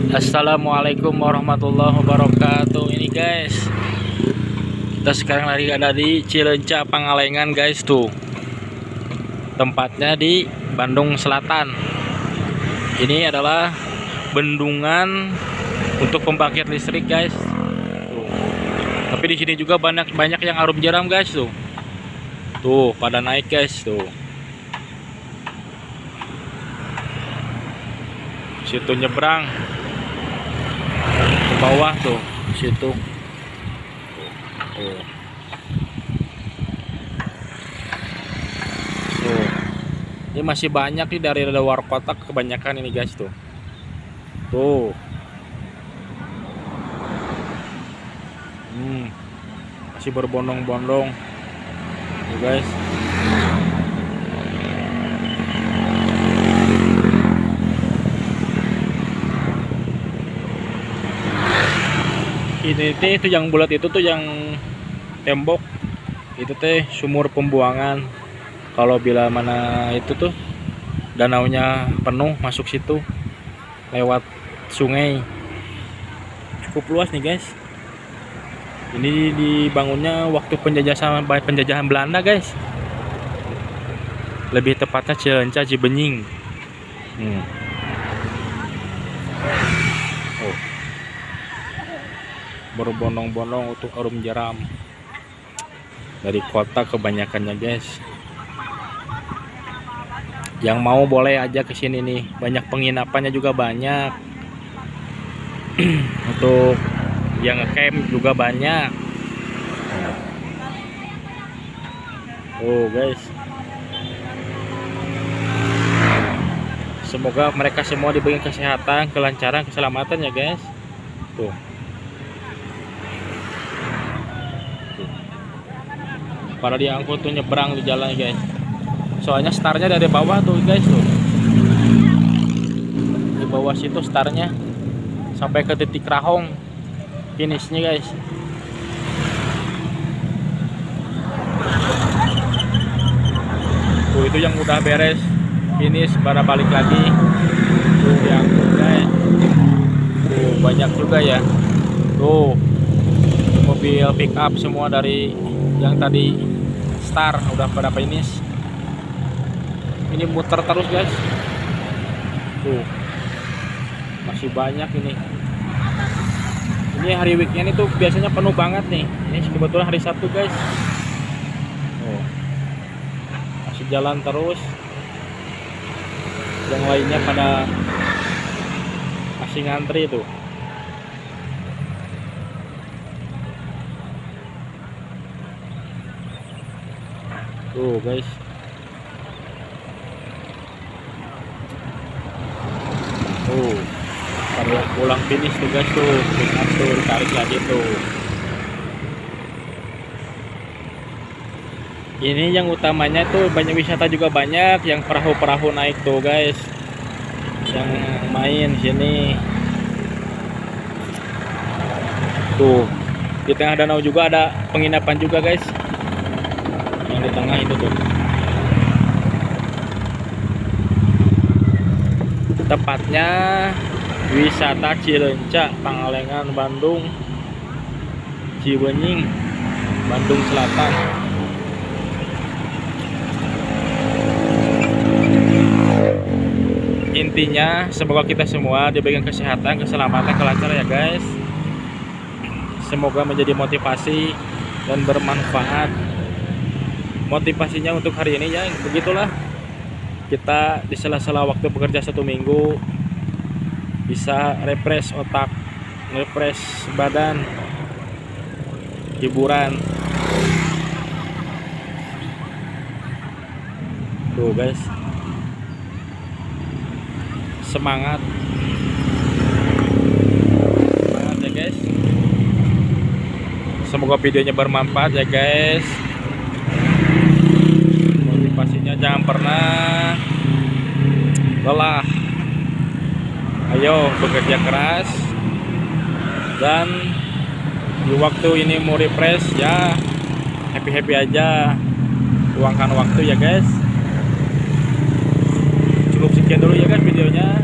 Assalamualaikum warahmatullahi wabarakatuh. Ini guys, kita sekarang lagi ada di Cileunca Pangalengan guys. Tuh tempatnya di Bandung Selatan. Ini adalah bendungan untuk pembangkit listrik guys. Tuh. Tapi di sini juga banyak yang arum jeram guys. Tuh pada naik guys. Tuh situ nyebrang ke bawah tuh situ. Tuh. Tuh. Ini masih banyak nih dari luar kota, kebanyakan ini guys tuh. Tuh. Masih berbondong-bondong. Tuh guys. Ini teh itu yang bulat itu tuh yang tembok itu teh sumur pembuangan. Kalau bila mana itu tuh danaunya penuh masuk situ lewat sungai. Cukup luas nih guys. Ini dibangunnya waktu penjajahan Belanda guys. Lebih tepatnya Cileunca Cibenying. Oh. Berbondong-bondong untuk arum jeram dari kota kebanyakannya guys. Yang mau boleh aja ke sini nih, banyak penginapannya juga banyak. Untuk yang camp juga banyak. Oh guys, semoga mereka semua diberi kesehatan, kelancaran, keselamatan ya guys. Tuh. Pada diangkut tuh nyebrang di jalan guys. Soalnya startnya dari bawah tuh guys tuh. Di bawah situ startnya sampai ke titik Rahong finishnya guys. Tuh itu yang udah beres finish pada balik lagi. Tuh diangkut guys. Tuh banyak juga ya. Tuh mobil pick up semua dari yang tadi start udah pada finish. Ini muter terus guys. Tuh masih banyak ini. Ini hari weekend itu biasanya penuh banget nih. Ini kebetulan hari Sabtu guys. Oh. Masih jalan terus. Yang lainnya pada masih ngantri tuh. Tuh guys. Tuh pada pulang finish tuh guys tuh. Tuh tarik lagi tuh. Ini yang utamanya tuh banyak wisata juga banyak. Yang perahu-perahu naik tuh guys. Yang main sini. Tuh di tengah danau juga ada penginapan juga guys. Di tengah itu tuh tepatnya wisata Cileunca Pangalengan Bandung Cibenying Bandung Selatan. Intinya semoga kita semua diberikan kesehatan, keselamatan, kelancaran ya guys. Semoga menjadi motivasi dan bermanfaat. Motivasinya untuk hari ini ya begitulah, kita di sela-sela waktu bekerja 1 minggu bisa refresh otak, refresh badan, hiburan. Tuh guys, semangat ya guys. Semoga videonya bermanfaat ya guys. Pastinya jangan pernah lelah. Ayo bekerja keras, dan di waktu ini mau refresh ya happy aja, luangkan waktu ya guys. Cukup sekian dulu ya guys videonya.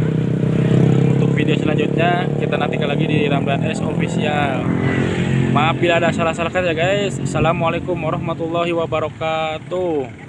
Untuk video selanjutnya selanjutnya kita nantikan lagi di Ramdan S Official. Maaf bila ada salah-salah kata ya guys. Assalamualaikum warahmatullahi wabarakatuh.